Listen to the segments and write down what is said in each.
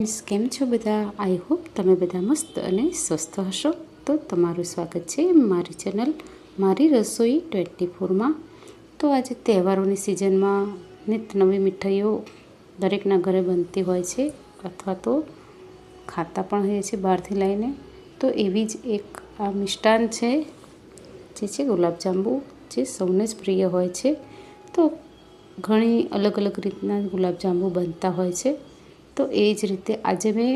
કેમ છો બધા? આઈ હોપ તમે બધા મસ્ત અને સ્વસ્થ હશો. તો તમારું સ્વાગત છે મારી ચેનલ મારી રસોઈ 24માં. તો આજે તહેવારોની સિઝનમાં નિત નવી મીઠાઈઓ દરેકના ઘરે બનતી હોય છે અથવા તો ખાતા પણ હોય છે બહારથી લઈને. તો એવી જ એક આ મિષ્ટાન છે જે છે ગુલાબજાંબુ, જે સૌને જ પ્રિય હોય છે. તો ઘણી અલગ અલગ રીતના ગુલાબજાંબુ બનતા હોય છે. તો એ જ રીતે આજે મેં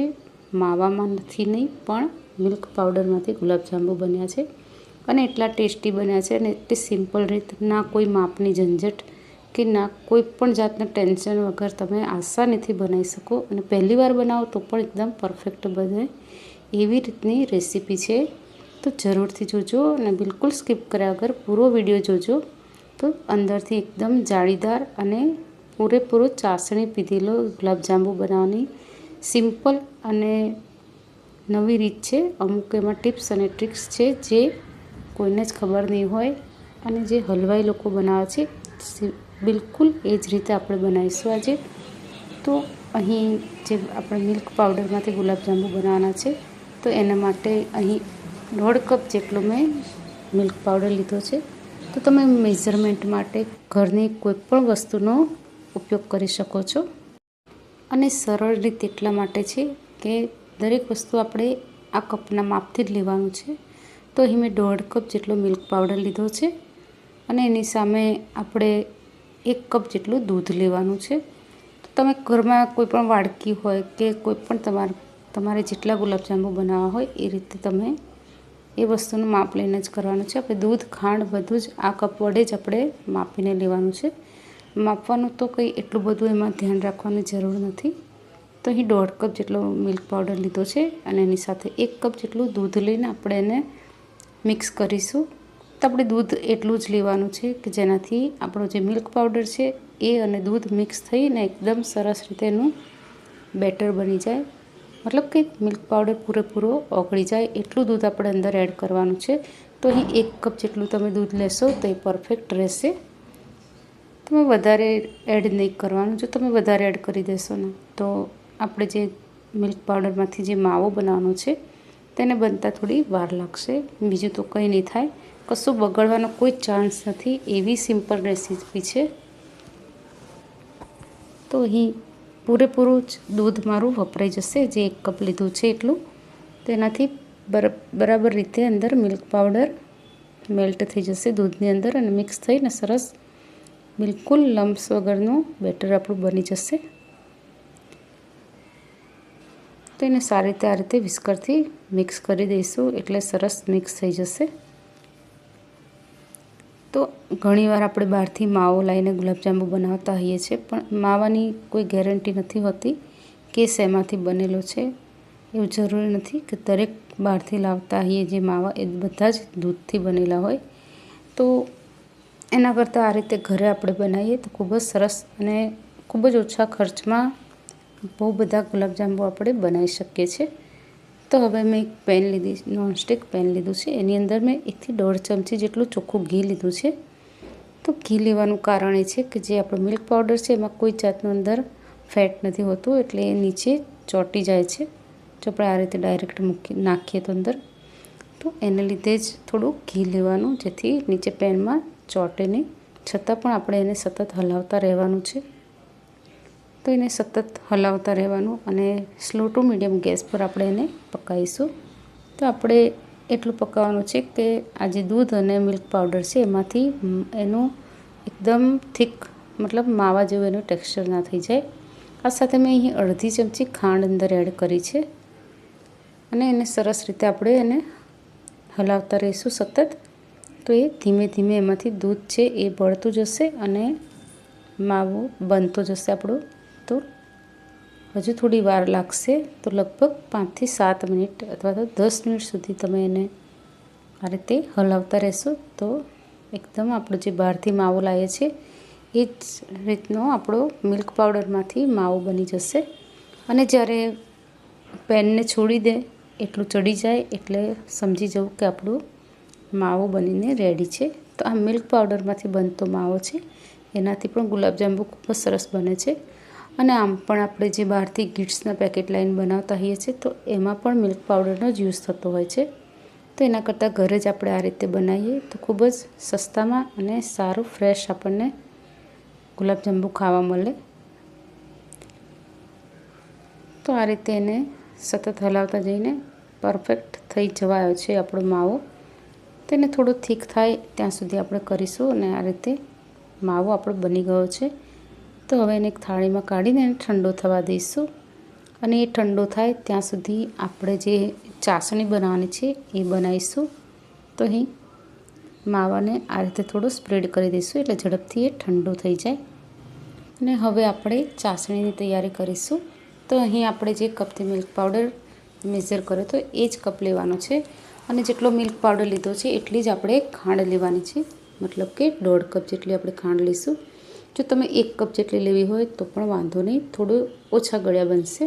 માવામાંથી નહીં પણ મિલ્ક પાવડરમાંથી ગુલાબજાંબુ બન્યા છે અને એટલા ટેસ્ટી બન્યા છે અને એટલી સિમ્પલ રીત, ના કોઈ માપની ઝંઝટ કે ના કોઈ પણ જાતના ટેન્શન વગર તમે આસાનીથી બનાવી શકો અને પહેલી વાર બનાવો તો પણ એકદમ પરફેક્ટ બને એવી રીતની રેસીપી છે. તો જરૂરથી જોજો અને બિલકુલ સ્કીપ કર્યા વગર પૂરો વિડીયો જોજો. તો અંદરથી એકદમ જાળીદાર અને પૂરેપૂરો ચાસણી પીધેલો ગુલાબજાંબુ બનાવવાની સિમ્પલ અને નવી રીત છે. અમુક એમાં ટિપ્સ અને ટ્રિક્સ છે જે કોઈને જ ખબર નહીં હોય અને જે હલવાઈ લોકો બનાવે છે બિલકુલ એ જ રીતે આપણે બનાવીશું આજે. તો અહીં જે આપણે મિલ્ક પાવડરમાંથી ગુલાબજાંબુ બનાવવાના છે તો એના માટે અહીં 1.5 કપ જેટલો મેં મિલ્ક પાવડર લીધો છે. તો તમે મેઝરમેન્ટ માટે ઘરની કોઈ પણ વસ્તુનો ઉપયોગ કરી શકો છો અને સરળ રીત એટલા માટે છે કે દરેક વસ્તુ આપણે આ કપના માપથી જ લેવાનું છે. તો અહીં મેં 1.5 કપ જેટલો મિલ્ક પાવડર લીધો છે અને એની સામે આપણે 1 કપ જેટલું દૂધ લેવાનું છે. તો તમે ઘરમાં કોઈ પણ વાડકી હોય કે કોઈ પણ તમારે જેટલા ગુલાબજાંબુ બનાવવા હોય એ રીતે તમે એ વસ્તુનું માપ લઈને જ કરવાનું છે. આપણે દૂધ, ખાંડ બધું જ આ કપ વડે જ આપણે માપીને લેવાનું છે. માપવાનું તો કંઈ એટલું બધું એમાં ધ્યાન રાખવાની જરૂર નથી. તો અહીં 1.5 કપ જેટલો મિલ્ક પાવડર લીધો છે અને એની સાથે 1 કપ જેટલું દૂધ લઈને આપણે એને મિક્સ કરીશું. તો આપણે દૂધ એટલું જ લેવાનું છે કે જેનાથી આપણો જે મિલ્ક પાવડર છે એ અને દૂધ મિક્સ થઈને એકદમ સરસ રીતે એનું બેટર બની જાય. મતલબ કે મિલ્ક પાવડર પૂરેપૂરો ઓગળી જાય એટલું દૂધ આપણે અંદર એડ કરવાનું છે. તો અહીં 1 કપ જેટલું તમે દૂધ લેશો તો એ પરફેક્ટ રહેશે. તમે વધારે એડ નહીં કરવાનું. જો તમે વધારે એડ કરી દેશો ને તો આપણે જે મિલ્ક પાવડરમાંથી જે માવો બનાવવાનો છે તેને બનતા થોડી વાર લાગશે. બીજું તો કંઈ નહીં થાય, કશું બગડવાનો કોઈ ચાન્સ નથી. એવી સિમ્પલ રેસીપી છે. તો અહીં પૂરેપૂરું જ દૂધ મારું વપરાઈ જશે, જે 1 કપ લીધું છે એટલું. તેનાથી બરાબર રીતે અંદર મિલ્ક પાવડર મેલ્ટ થઈ જશે દૂધની અંદર અને મિક્સ થઈને સરસ બિલકુલ લમ્સ વગરનું બેટર આપણું બની જશે. તો એને સારી રીતે આ રીતે વિસ્કરથી મિક્સ કરી દઈશું એટલે સરસ મિક્સ થઈ જશે. તો ઘણીવાર આપણે બહારથી માવો લાવીને ગુલાબજાંબુ બનાવતા હોઈએ છીએ પણ માવાની કોઈ ગેરંટી નથી હોતી કે શેમાંથી બનેલો છે. એવું જરૂરી નથી કે દરેક બહારથી લાવતા હોઈએ જે માવા એ બધા જ દૂધથી બનેલા હોય. તો એના કરતાં આ રીતે ઘરે આપણે બનાવીએ તો ખૂબ જ સરસ અને ખૂબ જ ઓછા ખર્ચમાં બહુ બધા ગુલાબજાંબુ આપણે બનાવી શકીએ છીએ. તો હવે મેં એક પેન લીધી, નોનસ્ટિક પેન લીધું છે. એની અંદર મેં 1 થી 1.5 ચમચી જેટલું ચોખ્ખું ઘી લીધું છે. તો ઘી લેવાનું કારણ એ છે કે જે આપણો મિલ્ક પાવડર છે એમાં કોઈ જાતનું અંદર ફેટ નથી હોતું એટલે એ નીચે ચોંટી જાય છે જો આપણે આ રીતે ડાયરેક્ટ નાખીએ તો અંદર. તો એને લીધે જ થોડું ઘી લેવાનું જેથી નીચે પેનમાં ચોંટે નહીં. છતાં પણ આપણે એને સતત હલાવતા રહેવાનું છે. તો એને સતત હલાવતા રહેવાનું અને સ્લો ટુ મીડિયમ ગેસ પર આપણે એને પકાવીશું. તો આપણે એટલું પકાવવાનું છે કે આ જે દૂધ અને મિલ્ક પાવડર છે એમાંથી એનું એકદમ થીક મતલબ માવા જેવું એનું ટેક્સચર ના થઈ જાય. આ સાથે મેં અહીં 1/2 ચમચી ખાંડ અંદર એડ કરી છે અને એને સરસ રીતે આપણે એને હલાવતા રહીશું સતત. તો એ ધીમે ધીમે એમાંથી દૂધ છે એ બળતું જશે અને માવો બનતો જશે આપણો. તો હજુ થોડી વાર લાગશે. તો લગભગ 5 થી 7 મિનિટ અથવા તો 10 મિનિટ સુધી તમે એને આ રીતે હલાવતા રહેશો તો એકદમ આપણો જે બહારથી માવો લાવીએ છીએ એ જ રીતનો આપણો મિલ્ક પાવડરમાંથી માવો બની જશે. અને જ્યારે પેનને છોડી દે એટલું ચડી જાય એટલે સમજી જવું કે આપણું માવો બનીને રેડી છે. તો આ મિલ્ક પાવડરમાંથી બનતો માવો છે એનાથી પણ ગુલાબજાંબુ ખૂબ જ સરસ બને છે. અને આમ પણ આપણે જે બહારથી ગીટ્સના પેકેટ લાઈન બનાવતા હોઈએ છીએ તો એમાં પણ મિલ્ક પાવડરનો જ યુઝ થતો હોય છે. તો એના કરતાં ઘરે જ આપણે આ રીતે બનાવીએ તો ખૂબ જ સસ્તામાં અને સારું ફ્રેશ આપણને ગુલાબજાંબુ ખાવા મળે. તો આ રીતે એને સતત હલાવતા જઈને પરફેક્ટ થઈ જવાયો છે આપણો માવો. તેને થોડો થીક થાય ત્યાં સુધી આપણે કરીશું અને આ રીતે માવો આપણો બની ગયો છે. તો હવે એને એક થાળીમાં કાઢીને એને ઠંડો થવા દઈશું અને એ ઠંડો થાય ત્યાં સુધી આપણે જે ચાસણી બનાવવાની છે એ બનાવીશું. તો અહીં માવાને આ રીતે થોડો સ્પ્રેડ કરી દઈશું એટલે ઝડપથી એ ઠંડો થઈ જાય. અને હવે આપણે ચાસણીની તૈયારી કરીશું. તો અહીં આપણે જે કપથી મિલ્ક પાવડર મેઝર કર્યો તો એ જ કપ લેવાનો છે અને જેટલો મિલ્ક પાવડર લીધો છે એટલી જ આપણે ખાંડ લેવાની છે. મતલબ કે 1.5 કપ જેટલી આપણે ખાંડ લઈશું. જો તમે 1 કપ જેટલી લેવી હોય તો પણ વાંધો નહીં, થોડું ઓછા ગળ્યા બનશે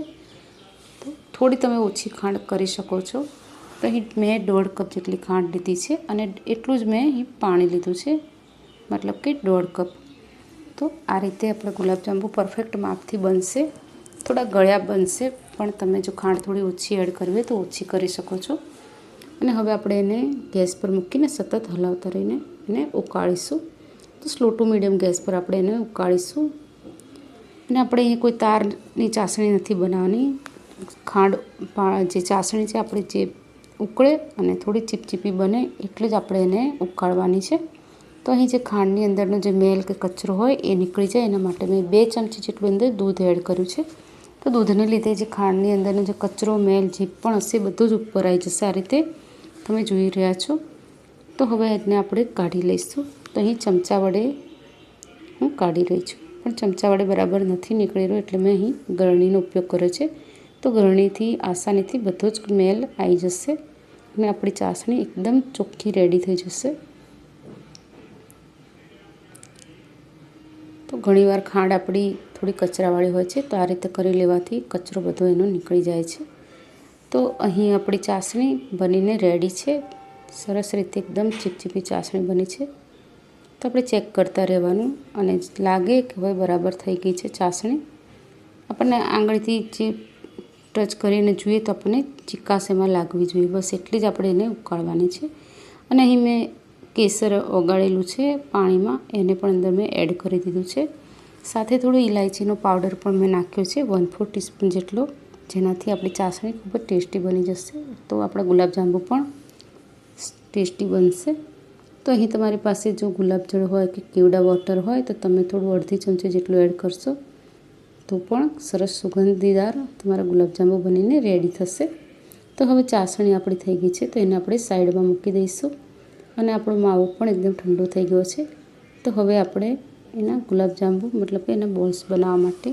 તો થોડી તમે ઓછી ખાંડ કરી શકો છો. તો અહીં મેં 1.5 કપ જેટલી ખાંડ લીધી છે અને એટલું જ મેં અહીં પાણી લીધું છે, મતલબ કે 1.5 કપ. તો આ રીતે આપણે ગુલાબજાંબુ પરફેક્ટ માપથી બનશે. થોડા ગળ્યા બનશે પણ તમે જો ખાંડ થોડી ઓછી એડ કરવી હોય તો ઓછી કરી શકો છો. અને હવે આપણે એને ગેસ પર મૂકીને સતત હલાવતા રહીને એને ઉકાળીશું. તો સ્લો ટુ મીડિયમ ગેસ પર આપણે એને ઉકાળીશું. અને આપણે અહીંયા કોઈ તારની ચાસણી નથી બનાવવાની. ખાંડ જે ચાસણી છે આપણે જે ઉકળે અને થોડી ચીપચીપી બને એટલે જ આપણે એને ઉકાળવાની છે. તો અહીં જે ખાંડની અંદરનો જે મેલ કે કચરો હોય એ નીકળી જાય એના માટે મેં 2 ચમચી જેટલું અંદર દૂધ એડ કર્યું છે. તો દૂધને લીધે જે ખાંડની અંદરનો જે કચરો મેલ જે પણ હશે બધું જ ઉપર આવી જશે. આ રીતે તમે જોઈ રહ્યા છો. તો હવે એને આપણે કાઢી લઈશું. તો અહીં ચમચા વડે હું કાઢી રહી છું પણ ચમચા વડે બરાબર નથી નીકળી રહ્યો એટલે મેં અહીં ગળણીનો ઉપયોગ કર્યો છે. તો ગળણીથી આસાનીથી બધો જ મેલ આવી જશે અને આપણી ચાસણી એકદમ ચોખ્ખી રેડી થઈ જશે. તો ઘણીવાર ખાંડ આપણી થોડી કચરાવાળી હોય છે તો આ રીતે કરી લેવાથી કચરો બધો એનો નીકળી જાય છે. તો અહીં આપણી ચાસણી બનીને રેડી છે. સરસ રીતે એકદમ ચીપચીપી ચાસણી બની છે. તો આપણે ચેક કરતા રહેવાનું અને લાગે કે હવે બરાબર થઈ ગઈ છે ચાસણી. આપણને આંગળીથી જે ટચ કરીને જોઈએ તો આપણને ચીકાશ એમાં લાગવી જોઈએ, બસ એટલી જ આપણે એને ઉકાળવાની છે. અને અહીં મેં કેસર ઓગાળેલું છે પાણીમાં, એને પણ અંદર મેં એડ કરી દીધું છે. સાથે થોડું ઇલાયચીનો પાવડર પણ મેં નાખ્યો છે 1/4 ટીસ્પૂન જેટલો, જેનાથી આપણી ચાસણી ખૂબ જ ટેસ્ટી બની જશે. તો આપણા ગુલાબજાંબુ પણ ટેસ્ટી બનશે. તો અહીં તમારી પાસે જો ગુલાબજળ હોય કે કેવડા વોટર હોય તો તમે થોડું 1/2 ચમચી જેટલું એડ કરશો તો પણ સરસ સુગંધીદાર તમારા ગુલાબજાંબુ બનીને રેડી થશે. તો હવે ચાસણી આપણી થઈ ગઈ છે તો એને આપણે સાઈડમાં મૂકી દઈશું. અને આપણો માવો પણ એકદમ ઠંડો થઈ ગયો છે. તો હવે આપણે એના ગુલાબજાંબુ મતલબ કે એના બોલ્સ બનાવવા માટે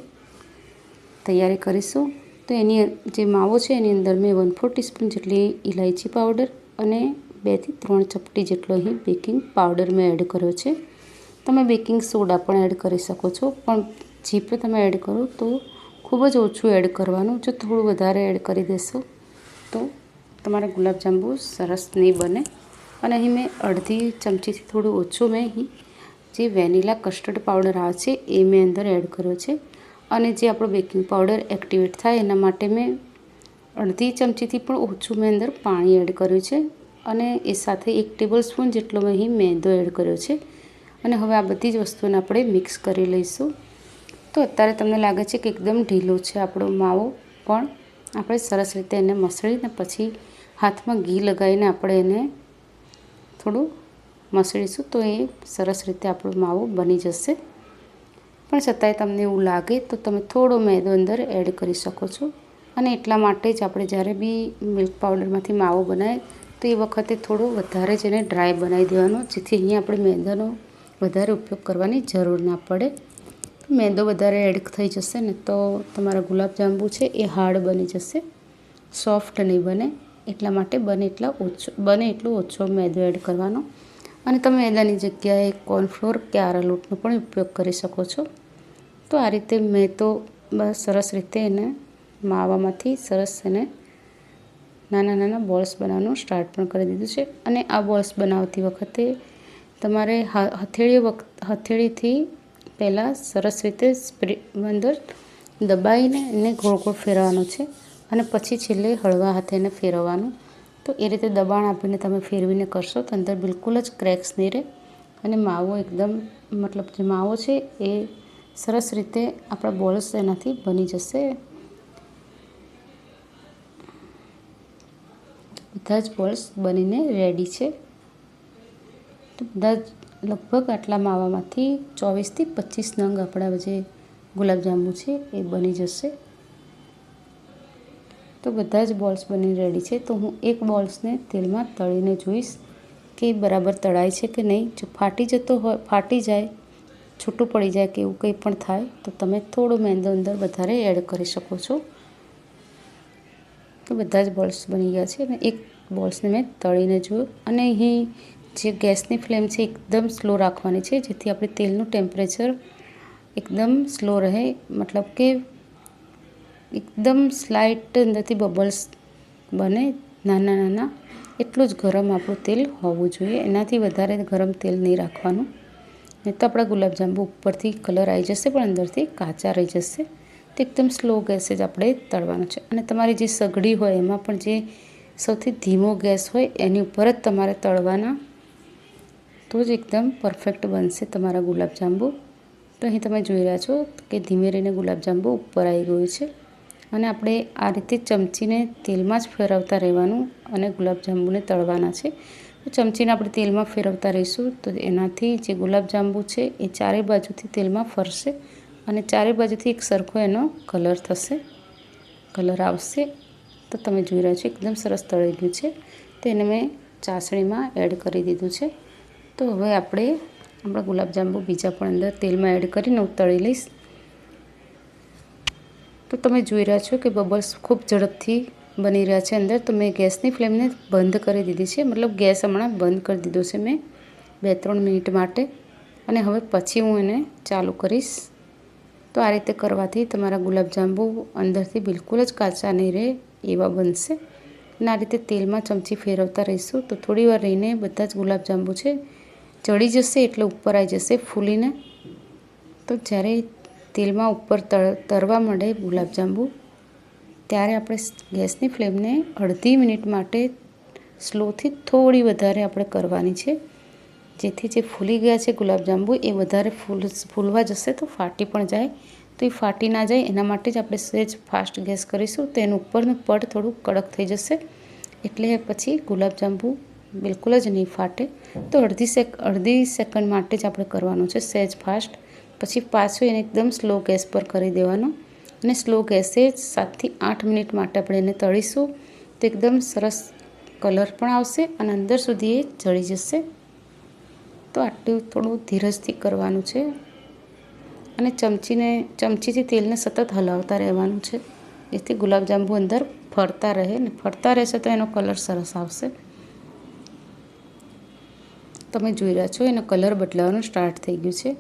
તૈયારી કરીશું. તો એની જે માવો છે એની અંદર મેં 1/4 ટીસ્પૂન જેટલી ઇલાયચી પાવડર અને 2 થી 3 ચપટી જેટલો અહીં બેકિંગ પાવડર મેં એડ કર્યો છે. તમે બેકિંગ સોડા પણ એડ કરી શકો છો, પણ જે પણ તમે એડ કરો તો ખૂબ જ ઓછું એડ કરવાનું. જો થોડું વધારે એડ કરી દેશો તો તમારા ગુલાબજાંબુ સરસ નહીં બને. અને અહીં મેં અડધી ચમચીથી થોડું ઓછું મેં અહીં જે વેનીલા કસ્ટર્ડ પાવડર આવે છે એ મેં અંદર એડ કર્યો છે. અને જે આપણો બેકિંગ પાવડર એક્ટિવેટ થાય એના માટે મેં અડધી ચમચીથી પણ ઓછું મેં અંદર પાણી એડ કર્યું છે. અને એ સાથે 1 ટેબલ સ્પૂન જેટલો મેં અહીં મેંદો એડ કર્યો છે. અને હવે આ બધી જ વસ્તુઓને આપણે મિક્સ કરી લઈશું. તો અત્યારે તમને લાગે છે કે એકદમ ઢીલો છે આપણો માવો, પણ આપણે સરસ રીતે એને મસળીને પછી હાથમાં ઘી લગાવીને આપણે એને થોડું મસળીશું તો એ સરસ રીતે આપણો માવો બની જશે. પણ છતાંય તમને એવું લાગે તો તમે થોડો મેંદો અંદર એડ કરી શકો છો. અને એટલા માટે જ આપણે જ્યારે બી મિલ્ક પાવડરમાંથી માવો બનાવીએ તો એ વખતે થોડો વધારે જ એને ડ્રાય બનાવી દેવાનો, જેથી અહીંયા આપણે મેંદાનો વધારે ઉપયોગ કરવાની જરૂર ના પડે. મેંદો વધારે એડ થઈ જશે ને તો તમારા ગુલાબજાંબુ છે એ હાર્ડ બની જશે, સોફ્ટ નહીં બને. એટલા માટે બને એટલો ઓછો મેંદો એડ કરવાનો. અને તમે મેંદાની જગ્યાએ કોર્નફ્લોર કે આરા લોટનો પણ ઉપયોગ કરી શકો છો. તો આ રીતે મેં તો બસ સરસ રીતે એને માવામાંથી સરસ એને નાના નાના બોલ્સ બનાવવાનું સ્ટાર્ટ પણ કરી દીધું છે. અને આ બોલ્સ બનાવતી વખતે તમારે હથેળીથી પહેલાં સરસ રીતે અંદર દબાઈને એને ગોળ ગોળ ફેરવવાનું છે અને પછી છેલ્લે હળવા હાથે એને ફેરવવાનું. તો એ રીતે દબાણ આપીને તમે ફેરવીને કરશો તો અંદર બિલકુલ જ ક્રેક્સ નહીં રહે અને માવો એકદમ મતલબ જે માવો છે એ સરસ રીતે આપણા બોલ્સ એનાથી બની જશે. બધા જ બોલ્સ બનીને રેડી છે. તો બધા જ લગભગ આટલા માવામાંથી 24થી 25 નંગ આપણા જે ગુલાબજાંબુ છે એ બની જશે. તો બધા જ બોલ્સ બની રેડી છે. તો હું એક બોલ્સને તેલમાં તળીને જોઈશ કે બરાબર તળાય છે કે નહીં. જો ફાટી જતો હોય, ફાટી જાય, છૂટું પડી જાય કે એવું કંઈ પણ થાય તો તમે થોડો મેંદો અંદર વધારે એડ કરી શકો છો. તો બધા જ બોલ્સ બની ગયા છે અને એક બોલ્સને મેં તળીને જોયું. અને અહીં જે ગેસની ફ્લેમ છે એકદમ સ્લો રાખવાની છે જેથી આપણે તેલનું ટેમ્પરેચર એકદમ સ્લો રહે, મતલબ કે એકદમ સ્લાઇટ અંદરથી બબલ્સ બને નાના નાના, એટલું જ ગરમ આપણું તેલ હોવું જોઈએ. એનાથી વધારે ગરમ તેલ નહીં રાખવાનું, નહીં તો આપણા ગુલાબજાંબુ ઉપરથી કલર આવી જશે પણ અંદરથી કાચા રહી જશે. તો એકદમ સ્લો ગેસે જ આપણે તળવાનું છે. અને તમારી જે સગડી હોય એમાં પણ જે સૌથી ધીમો ગેસ હોય એની ઉપર જ તમારે તળવાના, તો જ એકદમ પરફેક્ટ બનશે તમારા ગુલાબજાંબુ. તો અહીં તમે જોઈ રહ્યા છો કે ધીમે રહીને ગુલાબજાંબુ ઉપર આવી ગયું છે અને આપણે આ રીતે ચમચીને તેલમાં જ ફેરવતા રહેવાનું અને ગુલાબજાંબુને તળવાના છે. તો ચમચીને આપણે તેલમાં ફેરવતા રહીશું તો એનાથી જે ગુલાબજાંબુ છે એ ચારે બાજુથી તેલમાં ફરશે અને ચારે બાજુથી એક સરખો એનો કલર થશે, કલર આવશે. તો તમે જોઈ રહ્યા છો એકદમ સરસ તળાઈ ગયું છે. તો એને મેં ચાસણીમાં એડ કરી દીધું છે. તો હવે આપણે આપણા ગુલાબજાંબુ બીજા પણ અંદર તેલમાં એડ કરીને હું તળી લઈશ. તો તમે જોઈ રહ્યા છો કે બબલ્સ ખૂબ ઝડપથી બની રહ્યા છે અંદર. તો મેં ગેસની ફ્લેમને બંધ કરી દીધી છે, મતલબ ગેસ હમણાં બંધ કરી દીધો છે મેં 2-3 મિનિટ માટે. અને હવે પછી હું એને ચાલુ કરીશ. તો આ રીતે કરવાથી તમારા ગુલાબજાંબુ અંદરથી બિલકુલ જ કાચા નહીં રહે એવા બનશે. અને આ રીતે તેલમાં ચમચી ફેરવતા રહીશું તો થોડી વાર રહીને બધા જ ગુલાબજાંબુ છે ચડી જશે, એટલે ઉપર આવી જશે ફૂલીને. તો જ્યારે તેલમાં ઉપર તરવા માંડે ગુલાબજાંબુ ત્યારે આપણે ગેસની ફ્લેમને અડધી મિનિટ માટે સ્લોથી થોડી વધારે આપણે કરવાની છે, જેથી જે ફૂલી ગયા છે ગુલાબજાંબુ એ વધારે ફૂલવા જશે તો ફાટી પણ જાય. તો એ ફાટી ના જાય એના માટે જ આપણે સહેજ ફાસ્ટ ગેસ કરીશું તો એનું ઉપરનું પડ થોડું કડક થઈ જશે, એટલે પછી ગુલાબજાંબુ બિલકુલ જ નહીં ફાટે. તો અડધી સેકન્ડ માટે જ આપણે કરવાનું છે સહેજ ફાસ્ટ. પછી પાછું એને એકદમ સ્લો ગેસ પર કરી દેવાનું અને સ્લો ગેસે 7થી 8 મિનિટ માટે આપણે એને તળીશું. તો એકદમ સરસ કલર પણ આવશે અને અંદર સુધી એ જળી જશે. તો આટલું થોડું ધીરજથી કરવાનું છે અને ચમચીથી તેલને સતત હલાવતા રહેવાનું છે, જેથી ગુલાબજાંબુ અંદર ફરતા રહે ને ફરતા રહેશે તો એનો કલર સરસ આવશે. તમે જોઈ રહ્યા છો એનો કલર બદલાવાનું સ્ટાર્ટ થઈ ગયું છે.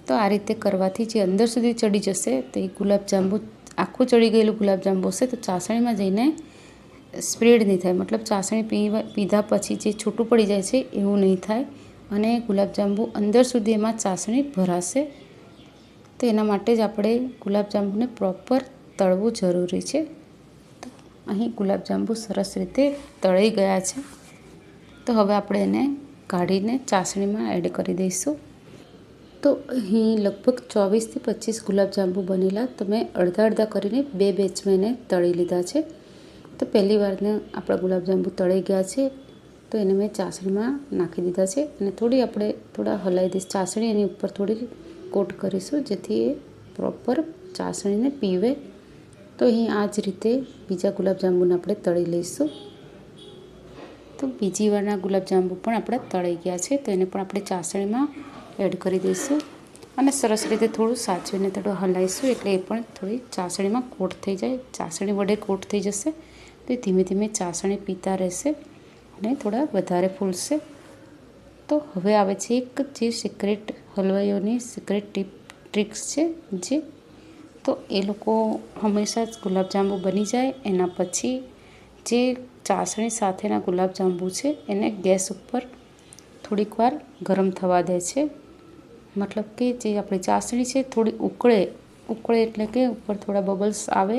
તો આ રીતે કરવાથી જે અંદર સુધી ચડી જશે તો એ ગુલાબજાંબુ આખું ચડી ગયેલું ગુલાબજાંબુ હશે તો ચાસણીમાં જઈને સ્પ્રેડ નહીં થાય, મતલબ ચાસણી પીધા પછી જે છૂટું પડી જાય છે એવું નહીં થાય અને ગુલાબજાંબુ અંદર સુધી એમાં ચાસણી ભરાશે. તો એના માટે જ આપણે ગુલાબજાંબુને પ્રોપર તળવું જરૂરી છે. તો અહીં ગુલાબજાંબુ સરસ રીતે તળાઈ ગયા છે. તો હવે આપણે એને કાઢીને ચાસણીમાં એડ કરી દઈશું. તો અહીં લગભગ 24થી 25 ગુલાબજાંબુ બનેલા તો મેં અડધા કરીને 2 બેચમાં એને તળી લીધા છે. તો પહેલી વારને આપણા ગુલાબજાંબુ તળાઈ ગયા છે તો એને મેં ચાસણીમાં નાખી દીધા છે અને થોડા હલાવી દઈશ. ચાસણી એની ઉપર થોડી કોટ કરીશું જેથી એ પ્રોપર ચાસણીને પીવે. તો અહીં આ જ રીતે બીજા ગુલાબજાંબુને આપણે તળી લઈશું. તો બીજી વારના ગુલાબજાંબુ પણ આપણા તળાઈ ગયા છે તો એને પણ આપણે ચાસણીમાં એડ કરી દઈશું અને સરસ રીતે થોડું સાચવીને થોડું હલાવીશું એટલે એ પણ થોડી ચાસણીમાં કોટ થઈ જાય, ચાસણી વડે કોટ થઈ જશે. તો એ ધીમે ધીમે ચાસણી પીતા રહેશે અને થોડા વધારે ફૂલશે. તો હવે આવે છે એક જે સિક્રેટ હલવાઈઓની સિક્રેટ ટ્રિક્સ છે જે તો એ લોકો હંમેશા જ ગુલાબજાંબુ બની જાય એના પછી જે ચાસણી સાથેના ગુલાબજાંબુ છે એને ગેસ ઉપર થોડીક વાર ગરમ થવા દે છે મતલબ કે જે આપણી ચાસણી છે થોડી ઉકળે એટલે કે ઉપર થોડા બબલ્સ આવે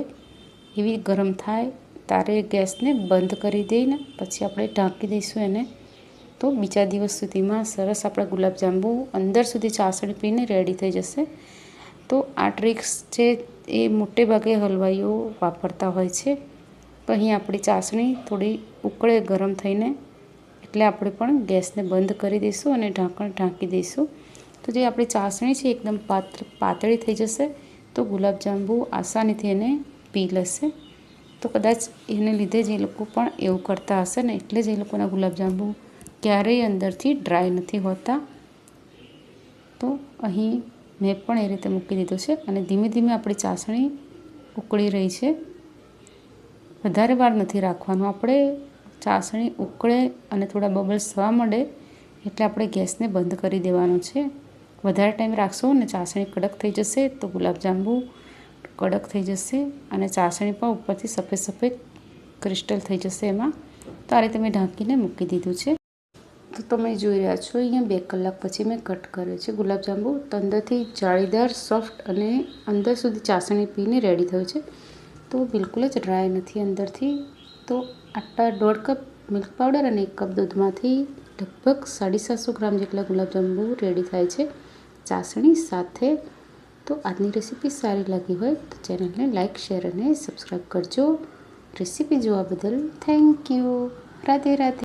એવી ગરમ થાય ત્યારે ગેસને બંધ કરી દઈને પછી આપણે ઢાંકી દઈશું એને. તો બીજા દિવસ સુધીમાં સરસ આપણા ગુલાબજાંબુ અંદર સુધી ચાસણી પીને રેડી થઈ જશે. તો આ ટ્રિક્સ છે એ મોટે ભાગે હલવાઈઓ વાપરતા હોય છે. તો અહીં આપણી ચાસણી થોડી ઉકળે ગરમ થઈને એટલે આપણે પણ ગેસને બંધ કરી દઈશું અને ઢાંકણ ઢાંકી દઈશું. તો જે આપણી ચાસણી છે એકદમ પાતળી થઈ જશે તો ગુલાબજાંબુ આસાનીથી એને પી લેશે. તો કદાચ એને લીધે જ એ લોકો પણ એવું કરતા હશે ને એટલે જ એ લોકોના ગુલાબજાંબુ ક્યારેય અંદરથી ડ્રાય નથી હોતા. તો અહીં મેં પણ એ રીતે મૂકી દીધું છે અને ધીમે ધીમે આપણી ચાસણી ઉકળી રહી છે. વધારે વાર નથી રાખવાનું આપણે. ચાસણી ઉકળે અને થોડા બબલ્સ થવા માંડે એટલે આપણે ગેસને બંધ કરી દેવાનો છે. વધારે ટાઈમ રાખશો અને ચાસણી કડક થઈ જશે તો ગુલાબજાંબુ કડક થઈ જશે અને ચાસણી પણ ઉપરથી સફેદ સફેદ ક્રિસ્ટલ થઈ જશે એમાં. તો આ રીતે મેં ઢાંકીને મૂકી દીધું છે. તો તમે જોઈ રહ્યા છો અહીંયા 2 કલાક પછી મેં કટ કર્યો છે ગુલાબજાંબુ. તો અંદરથી જાળીદાર સોફ્ટ અને અંદર સુધી ચાસણી પીને રેડી થયું છે. તો બિલકુલ જ ડ્રાય નથી અંદરથી. તો આટલા 1.5 કપ મિલ્ક પાવડર અને 1 કપ દૂધમાંથી લગભગ 750 ગ્રામ જેટલા ગુલાબજાંબુ રેડી થાય છે ચાસણી સાથે. તો આજની રેસીપી સારી લાગી હોય તો ચેનલને લાઇક, શેર અને સબસ્ક્રાઈબ કરજો. રેસીપી જોવા બદલ થેન્ક યુ. રાધે રાધે.